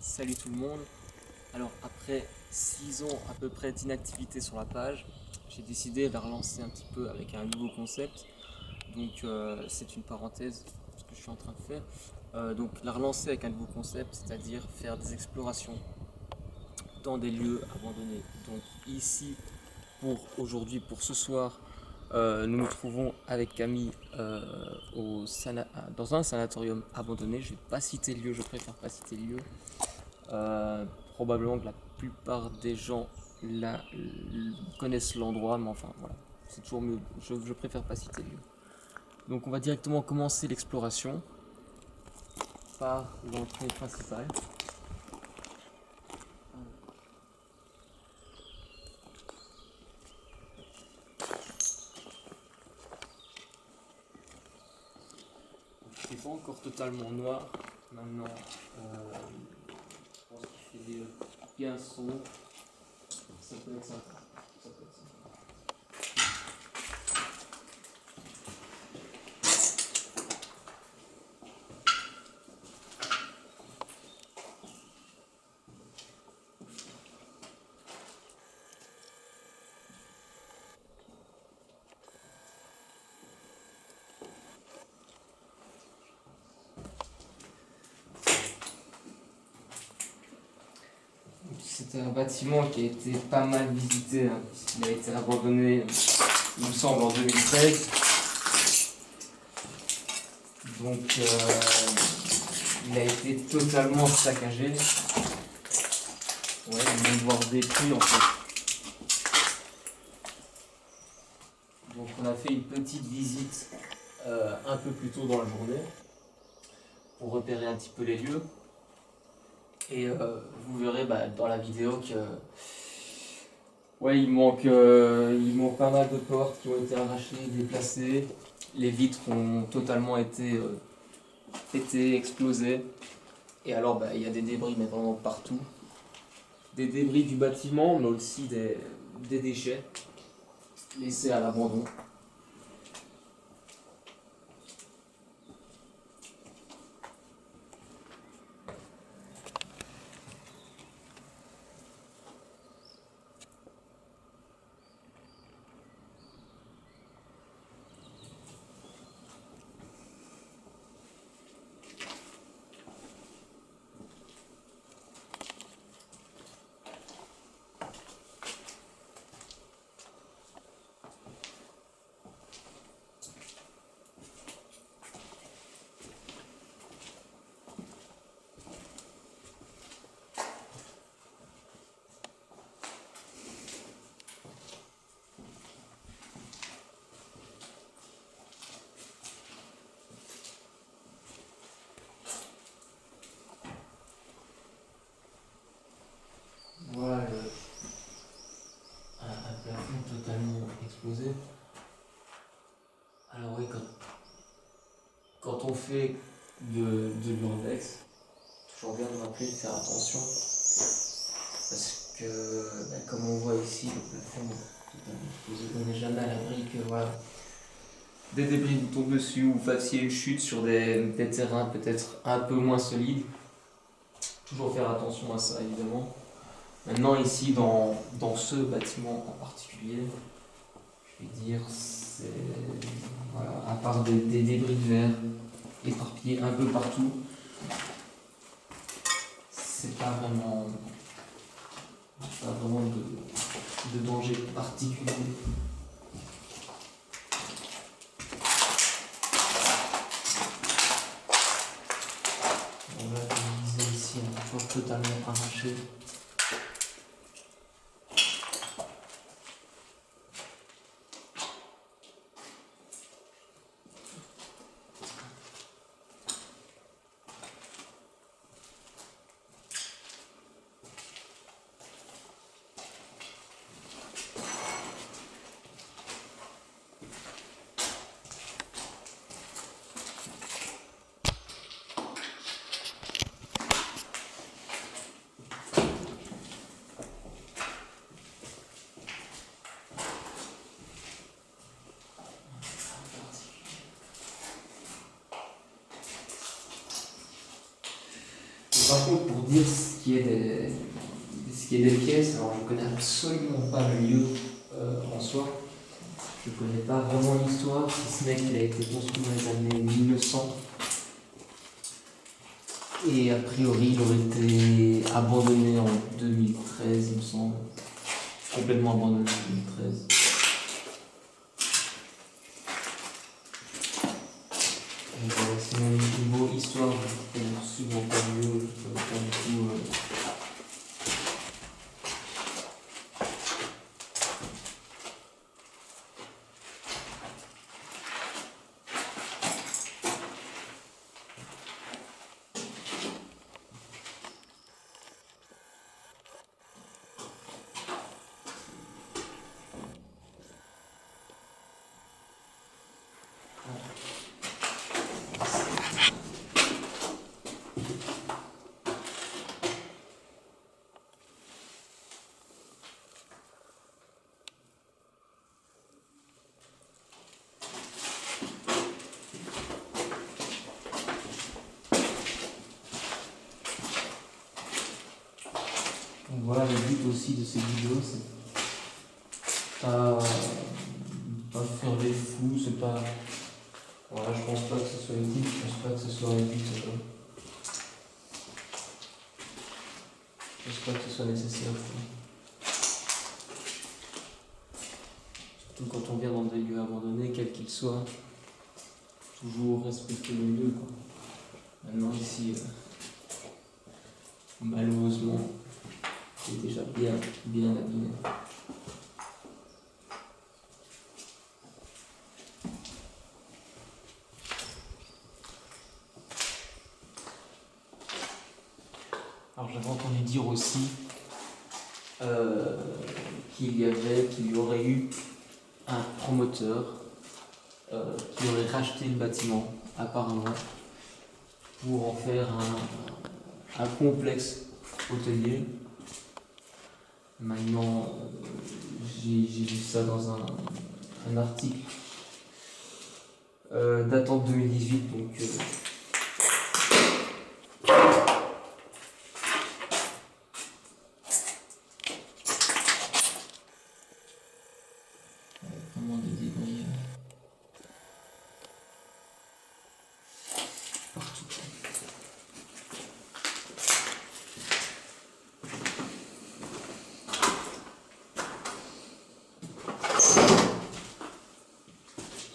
Salut tout le monde. Alors après 6 ans à peu près d'inactivité sur la page, j'ai décidé de la relancer un petit peu avec un nouveau concept. Donc c'est une parenthèse ce que je suis en train de faire. Donc la relancer avec un nouveau concept, c'est-à-dire faire des explorations dans des lieux abandonnés. Donc ici pour aujourd'hui, pour ce soir, nous nous trouvons avec Camille dans un sanatorium abandonné. Je vais pas citer le lieu, je préfère pas citer le lieu. Probablement que la plupart des gens là, connaissent l'endroit, mais enfin voilà, c'est toujours mieux. Je préfère pas citer le lieu. Donc on va directement commencer l'exploration par l'entrée principale. C'est pas encore totalement noir. Maintenant, je pense qu'il fait bien sombre. Ça peut être sympa. Ça peut être sympa. C'est un bâtiment qui a été pas mal visité, hein, puisqu'il a été abandonné, il me semble, en 2013. Donc, il a été totalement saccagé. Ouais, même voire détruit en fait. Donc, on a fait une petite visite un peu plus tôt dans la journée pour repérer un petit peu les lieux. Et vous verrez dans la vidéo que ouais, il manque pas mal de portes qui ont été arrachées, déplacées. Les vitres ont totalement été explosées. Et alors, il y a des débris, mais vraiment partout. Des débris du bâtiment, mais aussi des déchets laissés à l'abandon. Voilà un plafond totalement explosé. Alors oui, quand on fait de l'urbex, toujours bien de rappeler de faire attention. Parce que, comme on voit ici, le plafond est totalement explosé. On n'est jamais à l'abri que voilà, des débris vous tombent dessus ou vous fassiez une chute sur des terrains peut-être un peu moins solides. Toujours faire attention à ça, évidemment. Maintenant, ici, dans ce bâtiment en particulier, je vais dire, c'est. Voilà, à part des débris de verre éparpillés un peu partout, c'est pas vraiment de danger particulier. On va utiliser ici un toit totalement arraché. Par contre, pour dire ce qui est des pièces, alors je connais absolument pas le lieu en soi. Je connais pas vraiment l'histoire, si ce n'est qu'il a été construit dans les années 1900. Et a priori, il aurait été abandonné en 2013, il me semble. Complètement abandonné en 2013. Et voilà, sinon, niveau histoire, je ne connais absolument pas le lieu, je ne connais pas du tout. Donc voilà, le but aussi de ces vidéos, c'est pas faire des fous, c'est pas. Voilà, je pense pas que ce soit utile, je pense pas que ce soit utile, je pense pas que ce soit nécessaire. Surtout quand on vient dans des lieux abandonnés, quels qu'ils soient, toujours respecter le lieu, quoi. Maintenant ici, malheureusement, c'est déjà bien abîmé. Alors j'avais entendu dire aussi qu'il y aurait eu un promoteur qui aurait racheté le bâtiment, apparemment, pour en faire un complexe hôtelier. Maintenant, j'ai vu ça dans un article datant de 2018, donc vraiment des débris partout.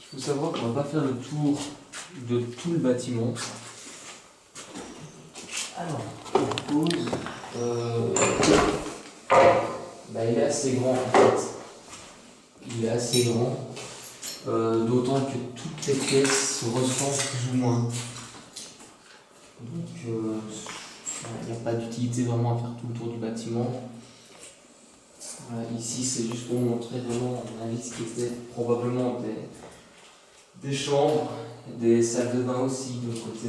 Il faut savoir qu'on va pas faire le tour de tout le bâtiment. Alors, pour cause, il est assez grand en fait. Il est assez grand, d'autant que toutes les pièces se ressemblent plus ou moins. Donc, il n'y a pas d'utilité vraiment à faire tout le tour du bâtiment. Voilà, ici, c'est juste pour vous montrer vraiment, à mon avis, ce qui était probablement des chambres, des salles de bain aussi de l'autre côté.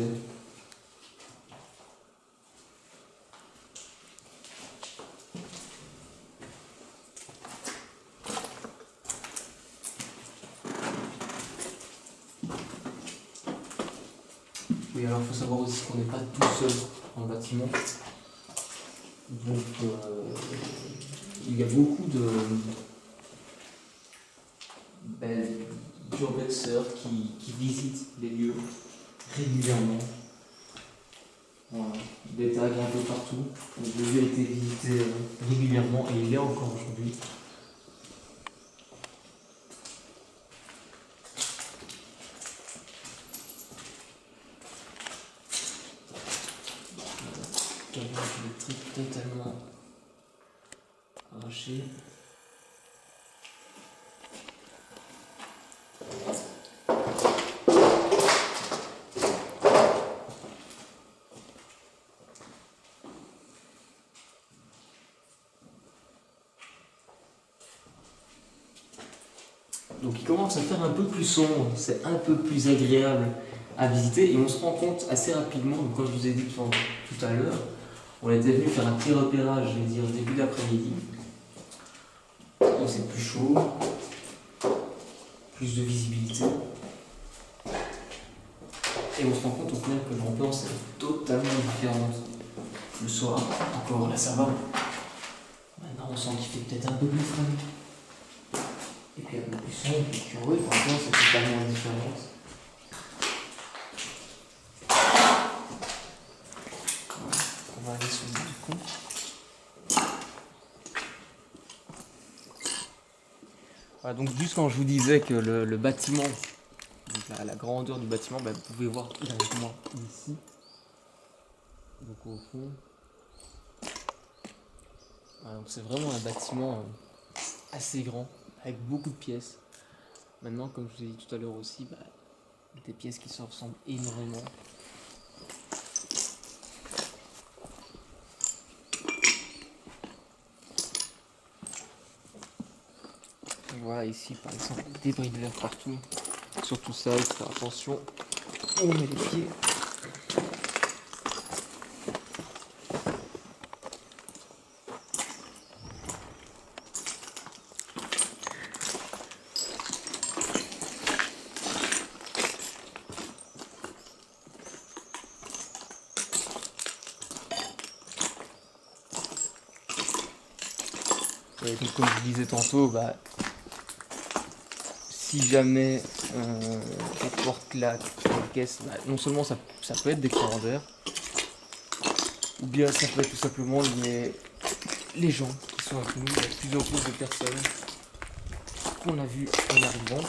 Oui, alors il faut savoir aussi qu'on n'est pas tout seul dans le bâtiment. Donc, il y a beaucoup d'urbexeurs qui visitent les lieux régulièrement. Voilà. Des tags un peu partout. Donc, le lieu a été visité régulièrement et il l'est encore aujourd'hui. Électrique totalement arraché. Donc il commence à faire un peu plus sombre, c'est un peu plus agréable à visiter et on se rend compte assez rapidement, donc comme je vous ai dit tout à l'heure, on était venu faire un petit repérage, je vais dire début d'après-midi. Donc c'est plus chaud, plus de visibilité. Et on se rend compte au final que l'ambiance est totalement différente. le soir, encore là ça va. Maintenant on sent qu'il fait peut-être un peu plus frais. Et puis un peu plus sombre, et puis oui, franchement c'est totalement différent. On va aller sur le balcon. Voilà, donc juste quand je vous disais que le bâtiment, donc la grandeur du bâtiment, bah, vous pouvez voir directement ici. Donc au fond. Voilà, donc c'est vraiment un bâtiment assez grand, avec beaucoup de pièces. Maintenant, comme je vous ai dit tout à l'heure aussi, bah, des pièces qui se ressemblent énormément. Donc voilà, ici par exemple, des débris de verre partout. Sur tout ça, il faut faire attention où on met les pieds. Et donc comme je vous disais tantôt, bah, si jamais les portes claquent, les caisses, bah, non seulement ça peut être des courants d'air, ou bien ça peut être tout simplement les gens qui sont avec nous. Il y a plusieurs groupes de personnes qu'on a vues en arrivant.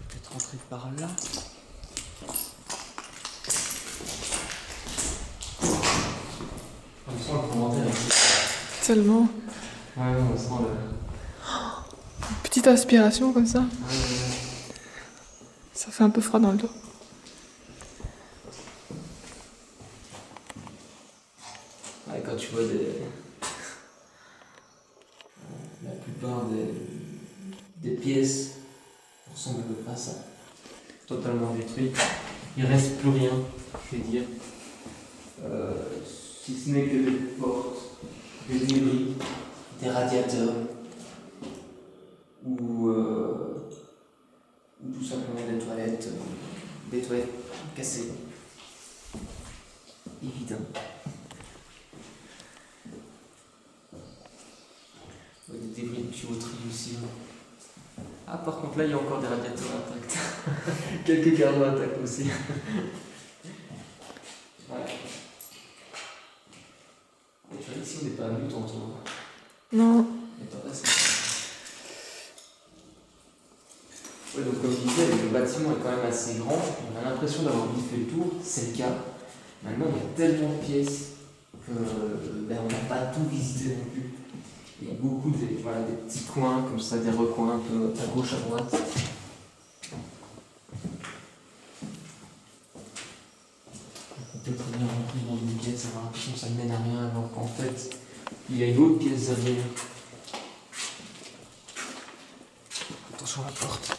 Peut-être rentrer par là. On sent le commentaire ici. Tellement. Ouais, on sent le... Petite inspiration comme ça. Ça fait un peu froid dans le dos. Ouais, quand tu vois la plupart des pièces ressemblent à peu près à ça. Totalement détruites. Il reste plus rien, je vais dire. Si ce n'est que des portes, des débris, des radiateurs, ou tout simplement des toilettes cassées. Évidemment. Des débris de tuyauterie aussi. Ah, par contre, là, il y a encore des radiateurs intacts. Quelques carreaux intacts aussi. Ouais. Et tu vois, ici, on n'est pas venu tantôt. Non. On n'est pas passé. Ouais, donc comme je disais, le bâtiment est quand même assez grand. On a l'impression d'avoir vite fait le tour. C'est le cas. Maintenant, il y a tellement de pièces que on n'a pas tout visité non plus. Il y a beaucoup des petits coins comme ça, des recoins un peu à gauche, à droite. On peut très bien rentrer dans une pièce, avoir l'impression que ça ne mène à rien, alors qu'en fait, il y a une autre pièce derrière. Attention à la porte.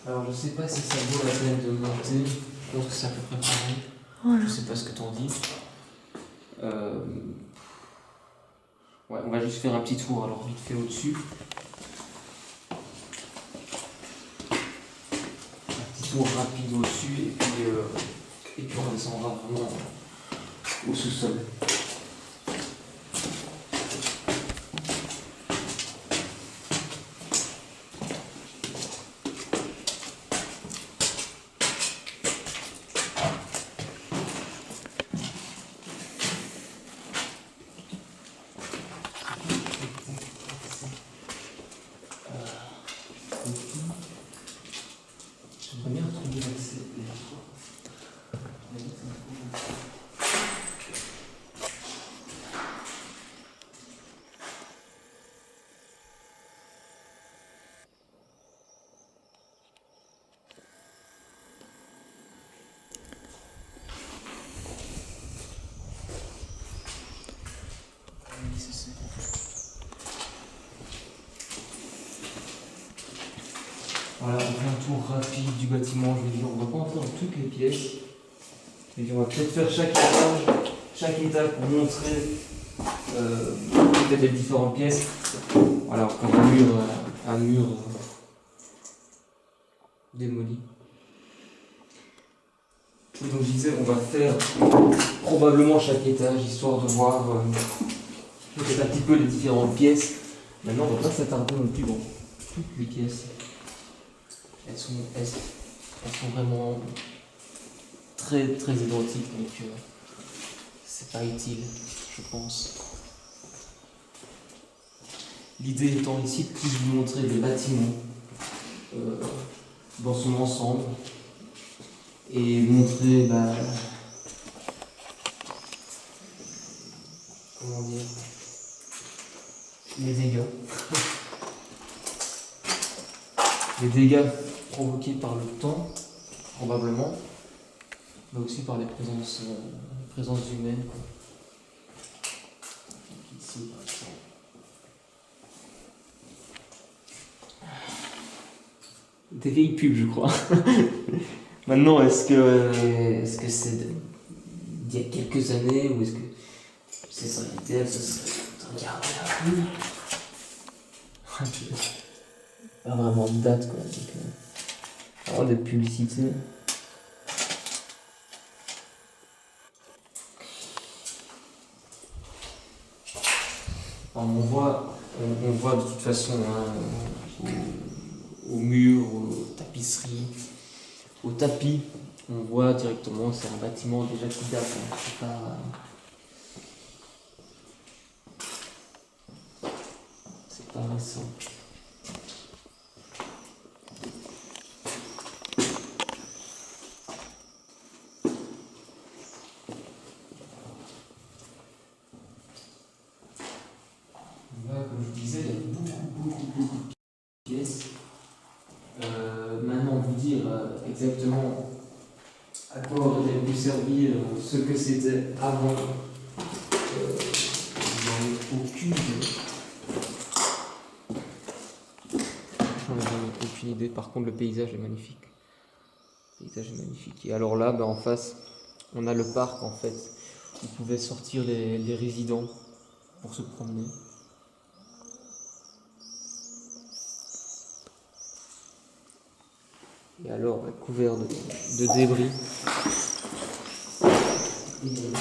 Alors je sais pas si ça vaut la peine de monter, je pense que c'est à peu près pareil. Voilà. Je sais pas ce que t'en dis. Ouais, on va juste faire un petit tour alors vite fait au-dessus. Un petit tour rapide au-dessus et puis on descendra vraiment au sous-sol. J'aimerais bien retrouver l'accès. Voilà, on fait un tour rapide du bâtiment. Je vais dire, on va pas entrer dans toutes les pièces. Et on va peut-être faire chaque étage chaque étage pour montrer peut-être les différentes pièces. Voilà, comme un mur démoli. Et donc je disais, on va faire probablement chaque étage, histoire de voir peut-être un petit peu les différentes pièces. Maintenant, on va pas s'attarder non plus dans toutes les pièces. Elles sont vraiment très très identiques, donc c'est pas utile, je pense. L'idée étant ici de plus vous montrer le bâtiment dans son ensemble et montrer comment dire, les dégâts. Les dégâts provoqués par le temps, probablement, mais aussi par les présences humaines. Quoi. Ici, par exemple. Des vieilles pubs, je crois. Maintenant, est-ce que c'est d'il y a quelques années ou est-ce que c'est ça l'idéal, ce serait de regarder un peu. Pas vraiment de date, quoi. Donc, vraiment des publicités. Alors, on voit de toute façon au mur, aux tapisseries, au tapis, on voit directement, c'est un bâtiment déjà qui date. Hein. C'est pas récent. Là, comme je disais, il y a beaucoup de pièces. Maintenant, vous dire exactement à quoi aurait pu servir ce que c'était avant, j'en ai aucune idée. J'en ai aucune idée. Par contre, le paysage est magnifique. Et alors là, en face, on a le parc en fait. Où pouvaient sortir les résidents pour se promener. Et alors, couvert de débris. Il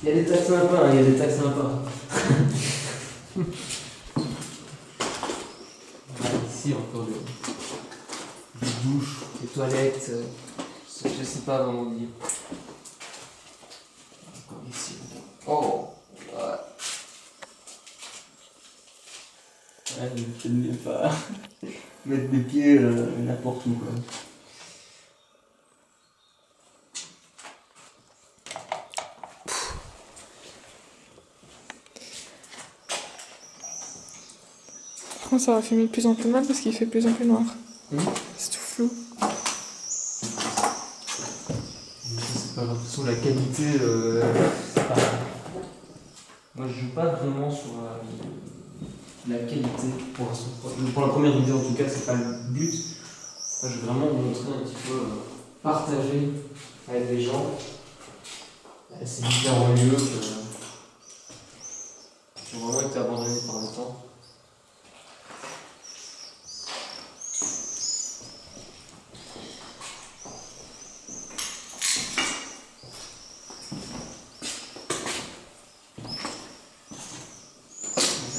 y a des tas sympas, Ici, encore des douches, des toilettes, je sais pas vraiment dire. Encore ici. Oh, je ne vais pas mettre mes pieds n'importe où, quoi. Par contre, ça va filmer de plus en plus mal parce qu'il fait de plus en plus noir. C'est tout flou. C'est pas grave, de toute façon, la qualité, c'est pas... Moi, je joue pas vraiment sur la qualité pour la première vidéo, en tout cas, c'est pas le but. Moi, je vais vraiment vous montrer un petit peu, partager avec les gens ces différents lieux qui ont vraiment été abandonnés par le temps.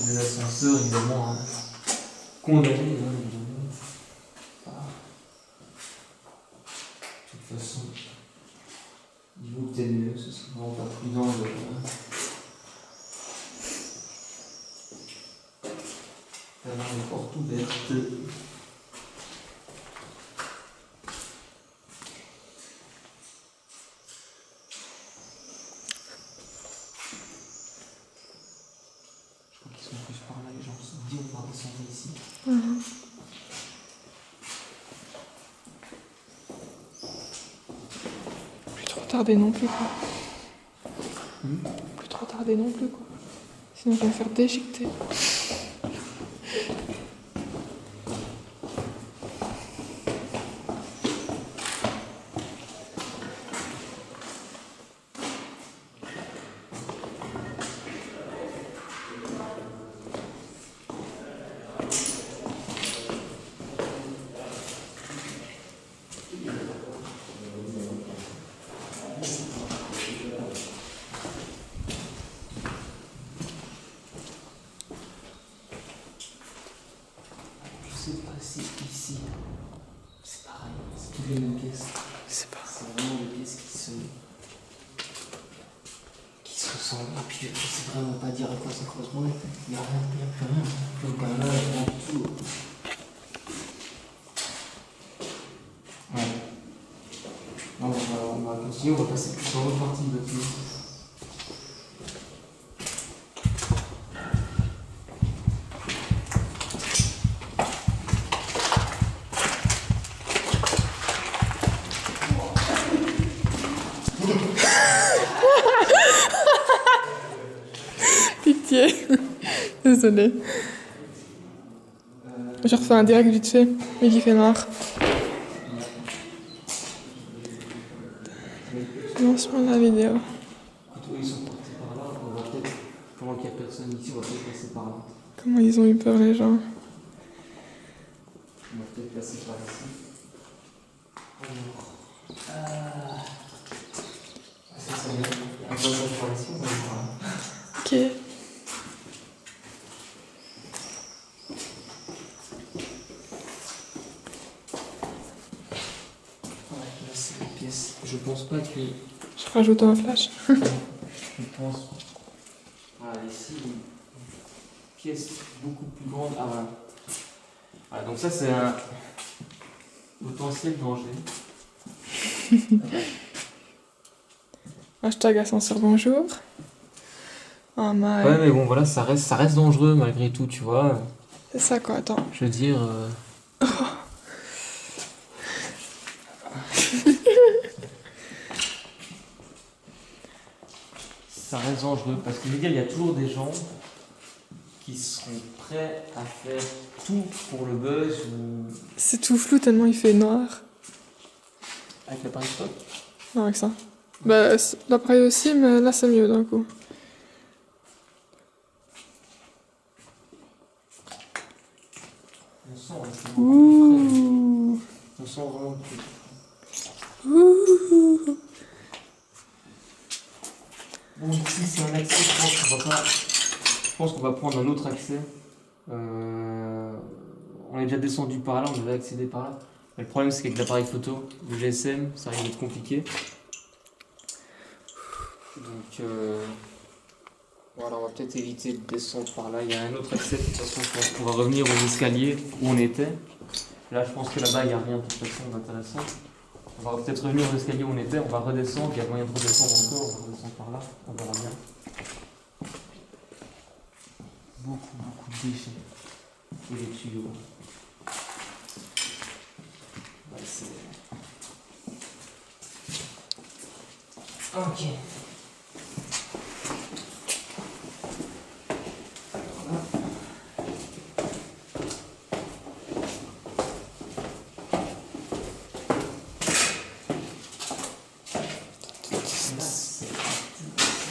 Des ascenseurs, évidemment, condamnés, évidemment. De toute façon, il vaut peut-être mieux, ce serait vraiment pas prudent d'avoir les portes ouvertes. Ils sont plus par là, les gens se sont dit on va descendre ici. Plus trop tarder non plus, quoi. Plus trop tarder non plus, quoi. Sinon, je vais me faire déchiqueter. ressemble. Et puis je sais vraiment pas dire à quoi ça correspond. Il n'y a rien, il n'y a plus rien. Donc là, il y a tout. Ouais. Non, on va continuer, on va passer plus dans l'autre partie de bâtiment. Pitié. Désolée. Je refais un direct vite fait, mais qui fait noir. Lancement de la vidéo. Écoute, eux, ils sont partis par là, on va peut-être, pendant qu'il n'y a personne ici, on va peut-être passer par là. Comment ils ont eu peur, les gens. On va peut-être passer par ici. Ça, ça vient. Un passage par ici, on va voir là. Ok. Ouais, là, c'est la pièce. Je pense pas que. Je rajoute un flash. Je pense. Voilà, ici, une pièce beaucoup plus grande. Ah, voilà. Voilà, donc ça, c'est un potentiel danger. Hashtag ascenseur bonjour. Oh my. Ouais, mais bon, voilà, ça reste dangereux malgré tout, tu vois. C'est ça quoi, attends. Je veux dire. Ça reste dangereux parce que je veux dire, il y a toujours des gens qui seront prêts à faire tout pour le buzz ou. C'est tout flou tellement il fait noir. Avec l'appareil photo. Non, avec ça. Bah, l'appareil aussi, mais là c'est mieux d'un coup. On sent, hein, c'est beaucoup plus frais. On sent vraiment plus. Ouh. Bon, ici c'est un accès, je pense qu'on va prendre un autre accès. On est déjà descendu par là, on devait accéder par là. Mais le problème c'est qu'avec l'appareil photo, le GSM, ça risque d'être compliqué. Donc voilà, on va peut-être éviter de descendre par là. Il y a un autre accès, de toute façon, je pense qu'on va revenir aux escaliers où on était. Là, je pense que là-bas, il n'y a rien de toute façon d'intéressant. On va peut-être revenir aux escaliers où on était, on va redescendre, il y a moyen de redescendre encore, on va redescendre par là, on verra bien. Beaucoup de déchets. Et les tuyaux. Ouais, c'est... Ok.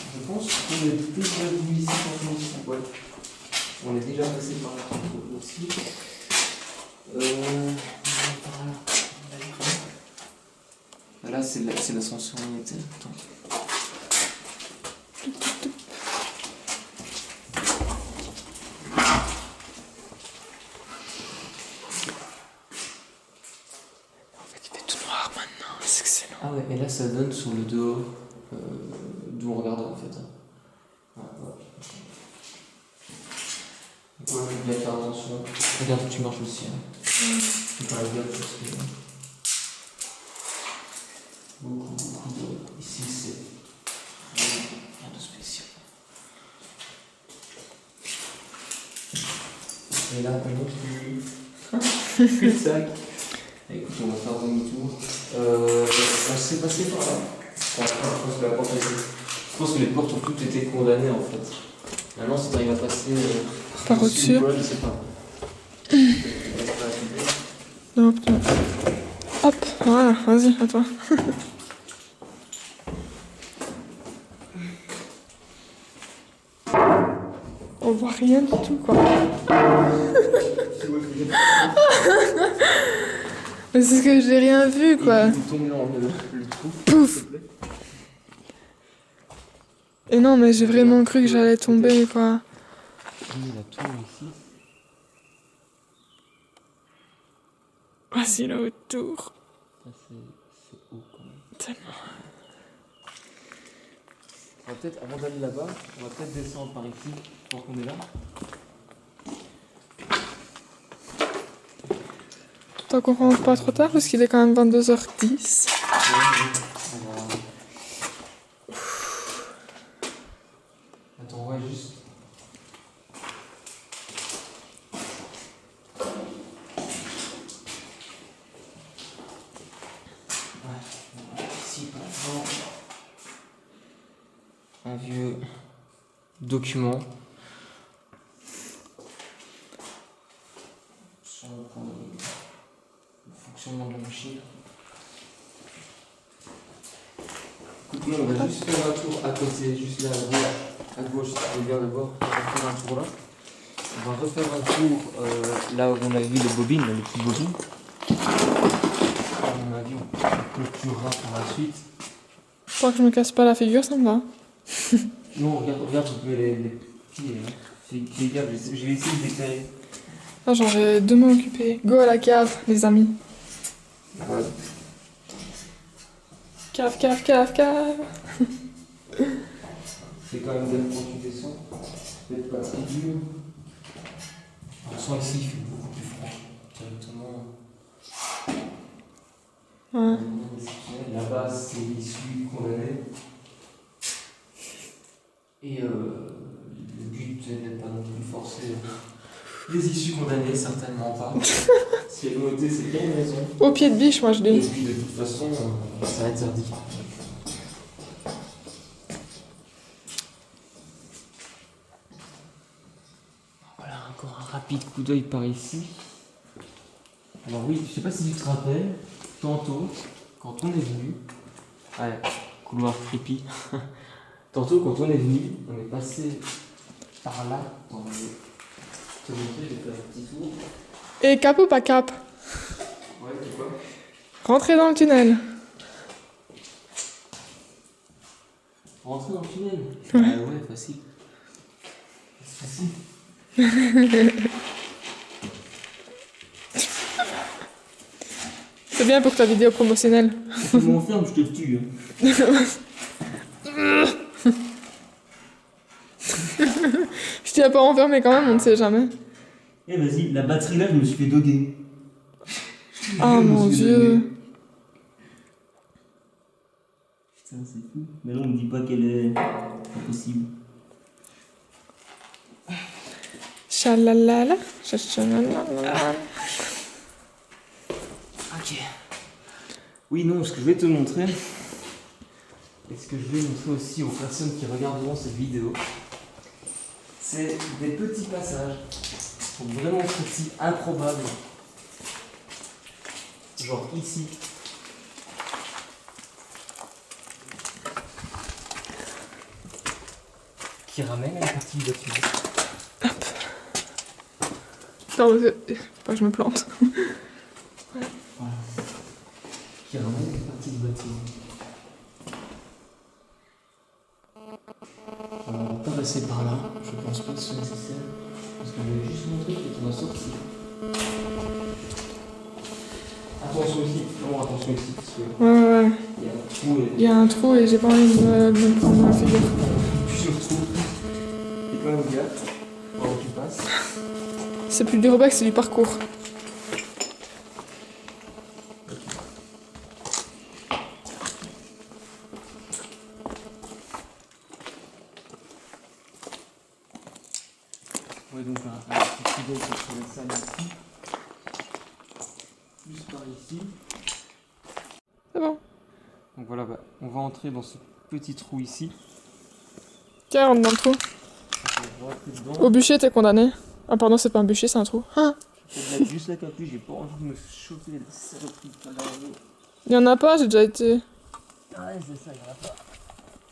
Je pense qu'on est déjà venu ici quand on est ici. Ouais. On est déjà passé par là aussi. Par là. Là, c'est l'ascenseur où on était. Attends. En fait, il fait tout noir maintenant, c'est excellent. Ah ouais, et là, ça donne sur le dehors d'où on regardait en fait. Ouais, ouais. Ouais, bien faire attention. Regarde où tu marches aussi. Hein. Tu parles bien aussi. Beaucoup de. Ici, c'est rien de spécial. Et là, un autre cul-de-sac. Écoute, on va faire demi-tour. On s'est passé par là. Enfin, je pense que la porte a été... Je pense que les portes ont toutes été condamnées en fait. Maintenant, si tu arrives à passer par au-dessus. Je sais pas. Non, non. Hop, voilà, vas-y, à toi. On voit rien du tout, quoi. Mais c'est ce que j'ai rien vu, quoi. Et il tombe dans le trou. Pouf. Et non, mais j'ai vraiment cru que j'allais tomber, quoi. Oui, la tour ici. Vas-y, là autour. Ça, c'est haut quand même. Tellement. On va peut-être, avant d'aller là-bas, on va peut-être descendre par ici, pour qu'on est là. Tant qu'on rentre pas trop tard, parce qu'il est quand même 22h10. Attends, ouais, juste. Ici, par exemple, un vieux document. Sur le fonctionnement de la machine. Écoute, nous, on va juste faire un tour à côté, juste là, à gauche, si tu veux bien d'abord. On va faire un tour là. On va refaire un tour là où on avait vu les bobines, les petites bobines. À mon avis, on clôturera par la suite. Tant que je me casse pas la figure, ça me va. Non, regarde un peu les pieds. Hein. Fais gaffe, je vais essayer d'éclairer. Ah, j'en ai 2 mains occupées. Go à la cave, les amis. Ouais. Cave, cave, cave, cave. C'est quand même bien quand tu descends. Peut-être pas si dur. En soi, ici, il fait beaucoup plus froid. Directement. Ouais. Là-bas, c'est l'issue condamnée. Et le but n'est pas non plus de forcer les issues condamnées, certainement pas. Si elles ont été, c'est bien une raison. Au pied de biche, moi je Et dis. puis de toute façon, ça interdit. Voilà, encore un rapide coup d'œil par ici. Alors oui, je sais pas si tu te rappelles, tantôt, quand on est venu, ouais, couloir creepy, tantôt quand on est venu, on est passé par là, dans le... Je te montrer, j'ai fait un petit tour. Et cap ou pas cap? Ouais, c'est quoi? Rentrer dans le tunnel. Rentrer dans le tunnel? Ouais, facile. C'est facile. C'est bien pour ta vidéo promotionnelle. Si tu m'enfermes, je te tue. Je t'y ai pas enfermé quand même, on ne sait jamais. Eh vas-y, la batterie là, je me suis fait doguer. Oh mon dieu. Putain, c'est fou. Mais là, on me dit pas qu'elle est impossible. Chalalala. Chalalala. Ok. Oui, non, ce que je vais te montrer, et ce que je vais montrer aussi aux personnes qui regarderont cette vidéo, c'est des petits passages qui sont vraiment petits, improbables. Genre ici. Qui ramènent à la partie de voiture. Non, mais faut pas que je me plante. Voilà. Qui ramène à la partie de voiture. On va pas passer par là, je pense pas que ce soit nécessaire. Parce que je vais juste montrer que tu vas sortir. Attention ici, non, attention ici, parce que Ouais. il y a un trou et Il y a un trou et j'ai pas envie de me prendre dans la figure. surtout, fais quand même gaffe pendant que tu passes. C'est plus du Roblox, c'est du parcours. Ouais, donc un petit coup d'œil sur la salle ici. Juste par ici. C'est bon. Donc voilà, bah, on va entrer dans ce petit trou ici. Tiens, rentre dans le trou. On va rentrer dedans. Au bûcher, t'es condamné. Ah, pardon, c'est pas un bûcher, c'est un trou. Ah. Je vais mettre juste la capuche, j'ai pas envie de me chauffer les saloperies de l'eau. Il y en a pas, j'ai déjà été. Ah ouais, c'est ça, il y en a pas.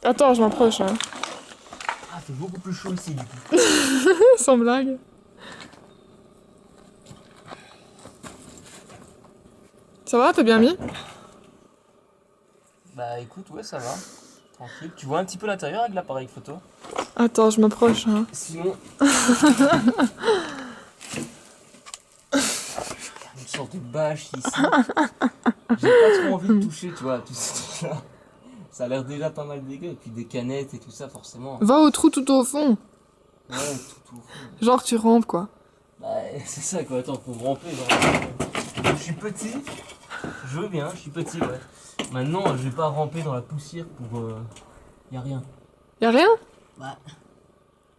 Attends, je m'approche. Hein. Ah, c'est beaucoup plus chaud ici du coup. Sans blague. Ça va, t'as bien mis? Bah écoute, ouais, ça va. Tranquille. Tu vois un petit peu l'intérieur avec l'appareil photo. Attends, je m'approche. Hein. Sinon. Une sorte de bâche ici. J'ai pas trop envie de toucher, tu vois, tout ce truc-là. Ça a l'air déjà pas mal dégueu. Et puis des canettes et tout ça, forcément. Va au trou tout au fond. Ouais, tout. Genre tu rampes quoi. Bah, c'est ça quoi. Attends, pour ramper, genre. Je suis petit. Je veux bien, je suis petit, ouais. Maintenant, je vais pas ramper dans la poussière pour. Y a rien. Y'a rien? Bah.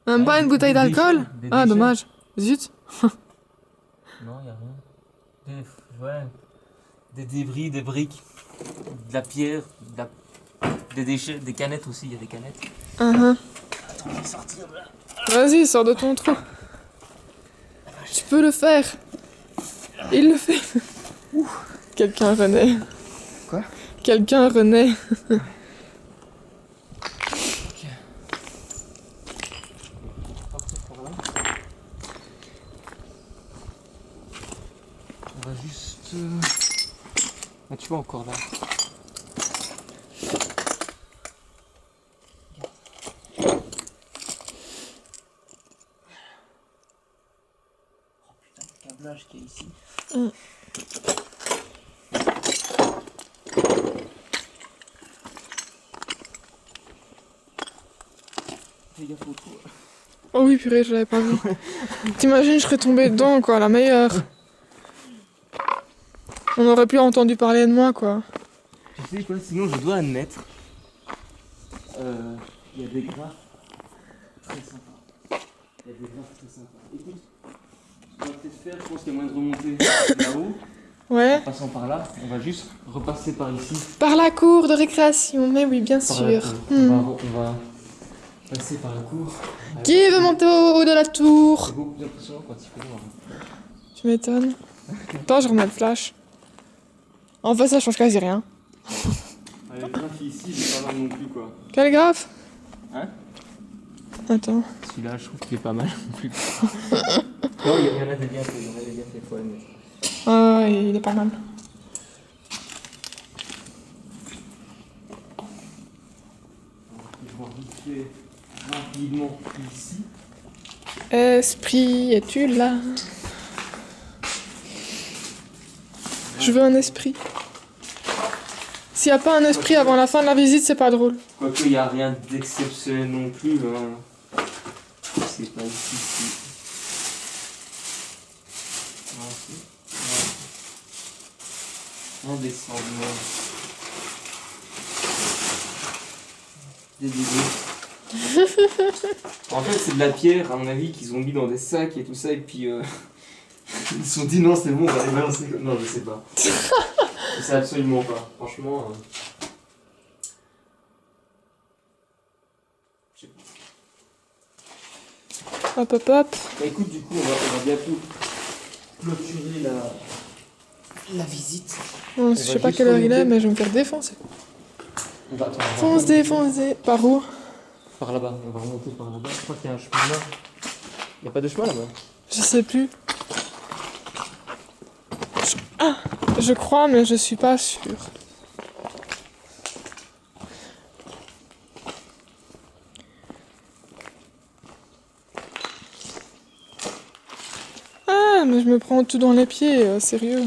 Même pas une bouteille d'alcool? Ah, déchets. dommage. Zut. Non, y a rien. Des débris, des briques, de la pierre, des déchets, des canettes aussi, il y a des canettes. Uh-huh. Attends, je vais sortir de là. Vas-y, sors de ton trou. Tu peux le faire. Il le fait. Quelqu'un renaît. Quoi? Quelqu'un renaît. On va juste... Ah, tu vois encore là. Oh putain, le câblage qu'il y a ici. Fais gaffe au trou. Oh oui, purée, je l'avais pas vu. T'imagines, je serais tombée dedans, quoi, la meilleure. On aurait plus entendu parler de moi, quoi. Tu sais quoi, sinon je dois admettre, il y a des graphes très sympas. Écoute, ce qu'on va peut-être faire, je pense qu'il y a moyen de remonter là-haut, Ouais. en passant par là. On va juste repasser par ici. Par la cour de récréation, mais oui, bien Par la sûr. cour. On va passer par la cour. Qui veut monter au haut de la tour? C'est beaucoup plus impressionnant quand il fait noir. Tu m'étonnes. Attends, je remets le flash. En fait, ça change quasi rien. Le graphe ici, il est pas mal non plus quoi. Quel graphe? Hein? Attends. Celui-là, je trouve qu'il est pas mal non plus. Non, il y en a des bien faits, faut admettre. Ah, il est pas mal. Je vais vérifier rapidement ici. Esprit, es-tu là? Je veux un esprit. S'il n'y a pas un esprit avant la fin de la visite, c'est pas drôle. Quoique, il n'y a rien d'exceptionnel non plus. Hein. C'est pas ici. Non, c'est... On descend. Des dégâts. En fait, c'est de la pierre, à mon avis, qu'ils ont mis dans des sacs et tout ça, et puis ils se sont dit non, c'est bon, on va les balancer. Non, je sais pas. Je sais absolument pas. Franchement. Je sais pas. Hop, hop, hop. Bah, écoute, du coup, on va bientôt clôturer la visite. Bon, je sais pas quelle heure il est, mais je vais me faire défoncer. Foncer. Par où? Par là-bas, on va remonter par là-bas. Je crois qu'il y a un chemin là. Il n'y a pas de chemin là-bas. Je sais plus. Je crois, mais je suis pas sûre. Ah, mais je me prends tout dans les pieds, sérieux.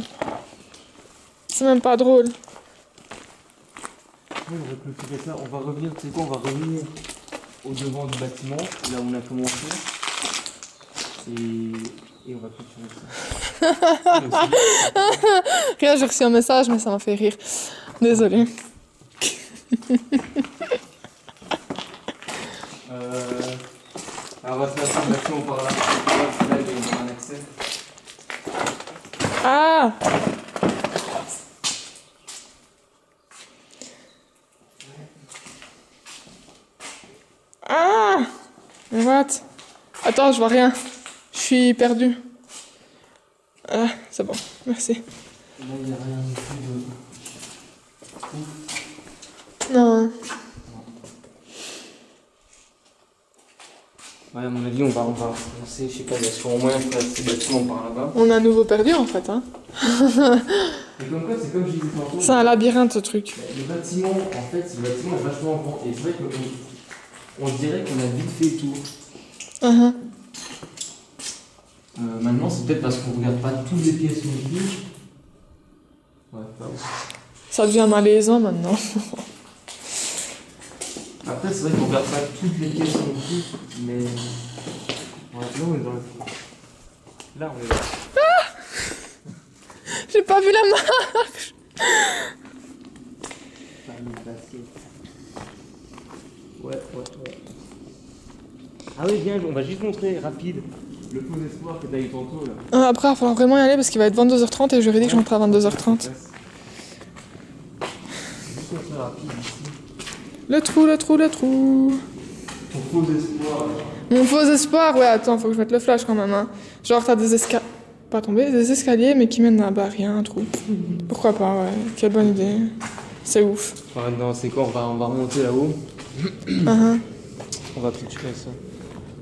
C'est même pas drôle. Oui, on va clôturer ça. On va revenir, tu sais quoi, on va revenir au devant du bâtiment, là où on a commencé. Et on va clôturer ça. Rien, j'ai reçu un message, mais ça m'a fait rire. Désolée. Alors on va faire un bâtiment par là. Là, il y a un accès. Ah! Ah! Mais what? Attends, je vois rien. Je suis perdue. Ah, c'est bon, merci. Là, il n'y a rien du tout de... Non. Ouais, à mon avis, on va commencer, je sais pas, il y a sûrement moyen de faire ces bâtiments par là-bas. On a à nouveau perdu en fait, hein. Et comme quoi, c'est comme je disais tantôt. C'est un labyrinthe ce truc. Le bâtiment, en fait, le bâtiment est vachement grand. Et c'est vrai qu'on dirait qu'on a vite fait le tour. Uh-huh. Maintenant, c'est peut-être parce qu'on regarde pas toutes les pièces mobiles. Ouais, pas ouf. Ça devient malaisant maintenant. Après, c'est vrai qu'on regarde pas toutes les pièces non plus, mais. Voilà, là, on est dans le. Là, on est là. J'ai pas vu la marche. Ouais. Ah oui, viens, on va juste montrer rapide le faux espoir que t'as eu tantôt là. Après, il va falloir vraiment y aller parce qu'il va être 22h30 et j'aurais dit que j'entrais à 22h30. Juste montrer rapide ici. Le trou. Ton faux espoir. Mon faux espoir, ouais, attends, faut que je mette le flash quand même. Hein. Genre, t'as des escaliers. Pas tomber, des escaliers, mais qui mènent là-bas, rien, un trou. Pourquoi pas, ouais. Quelle bonne idée. C'est ouf. Ouais, non, c'est quoi, on va remonter là-haut. Uh-huh. On va clôturer ça.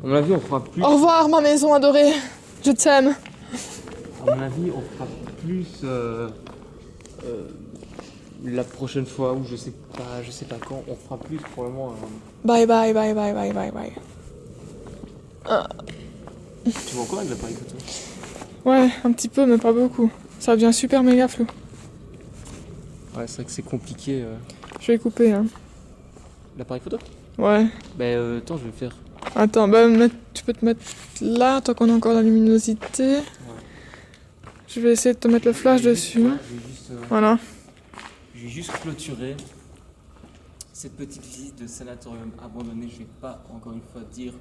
À mon avis, on fera plus. Au revoir, ma maison adorée. Je t'aime. À mon avis, on fera plus la prochaine fois, ou je sais pas quand, on fera plus probablement. Bye. Tu vois encore avec l'appareil photo? Ouais, un petit peu, mais pas beaucoup. Ça devient super méga flou. Ouais, c'est vrai que c'est compliqué. Je vais couper, hein. L'appareil photo? Ouais. Attends, je vais faire. Attends, tu peux te mettre là, tant qu'on a encore la luminosité. Ouais. Je vais essayer de te mettre le flash dessus. Voilà. Je vais juste clôturer cette petite visite de sanatorium abandonné. Je vais pas encore une fois dire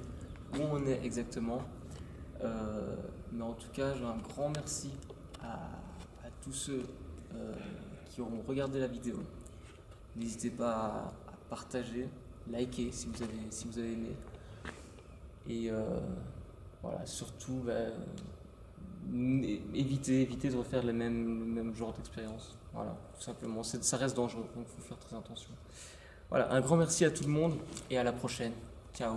où on est exactement. Mais en tout cas, j'ai un grand merci à tous ceux qui auront regardé la vidéo. N'hésitez pas à partager, liker si vous avez aimé. Et voilà, surtout, évitez de refaire le même genre d'expérience. Voilà, tout simplement. Ça reste dangereux, donc il faut faire très attention. Voilà, un grand merci à tout le monde et à la prochaine. Ciao.